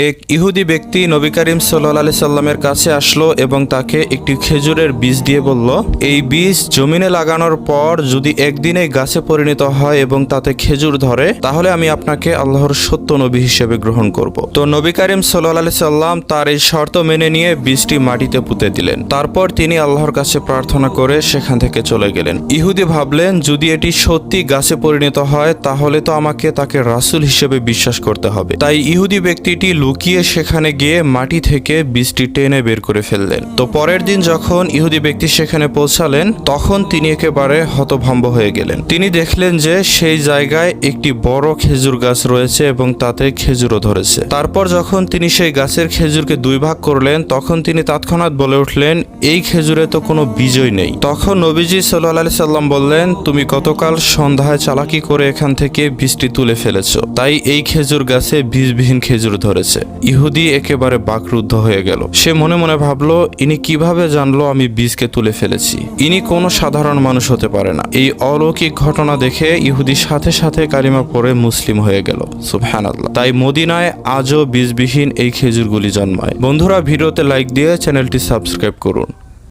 এক ইহুদি ব্যক্তি নবী করিম সাল্লাল্লাহু আলাইহি সাল্লামের কাছে আসলো এবং তাকে একটি খেজুরের বীজ দিয়ে বলল, এই বীজ জমিনে লাগানোর পর যদি একদিনে গাছে পরিণত হয় এবং তাতে খেজুর ধরে তাহলে আমি আপনাকে আল্লাহর সত্য নবী হিসেবে গ্রহণ করব। তো নবী করিম সাল্লাল্লাহু আলাইহি সাল্লাম তার এই শর্ত মেনে নিয়ে বীজটি মাটিতে পুঁতে দিলেন। তারপর তিনি আল্লাহর কাছে প্রার্থনা করে সেখান থেকে চলে গেলেন। ইহুদি ভাবলেন, যদি এটি সত্যি গাছে পরিণত হয় তাহলে তো আমাকে তাকে রাসূল হিসেবে বিশ্বাস করতে হবে। তাই ইহুদি ব্যক্তিটি লুকিয়ে সেখানে গিয়ে মাটি থেকে বীজটি টেনে বের করে ফেললেন। তো পরের দিন যখন ইহুদি ব্যক্তি সেখানে পৌঁছালেন তখন তিনি একেবারে হতভম্ব হয়ে গেলেন। তিনি দেখলেন যে সেই জায়গায় একটি বড় খেজুর গাছ রয়েছে এবং তাতে খেজুরও ধরেছে। তারপর যখন তিনি সেই গাছের খেজুরকে দুই ভাগ করলেন তখন তিনি তৎক্ষণাৎ বলে উঠলেন, এই খেজুরে তো কোনো বীজই নেই। তখন নবীজি সাল্লাল্লাহু আলাইহি সাল্লাম বললেন, তুমি গতকাল সন্ধ্যায় চালাকি করে এখান থেকে বীজটি তুলে ফেলেছো, তাই এই খেজুর গাছে বীজবিহীন খেজুর ধরেছে। ইহুদি একেবারে বাকরুদ্ধ হয়ে গেল। সে মনে মনে ভাবলো, ইনি কিভাবে জানলো আমি বীজকে তুলে ফেলেছি? ইনি কোনো সাধারণ মানুষ হতে পারে না। এই অলৌকিক ঘটনা দেখে ইহুদি সাথে সাথে কালিমা পড়ে মুসলিম হয়ে গেল। সুবহানাল্লাহ। তাই মদিনায় আজও বীজবিহীন এই খেজুরগুলি জন্মায়। বন্ধুরা, ভিডিওতে লাইক দিয়ে চ্যানেলটি সাবস্ক্রাইব করুন।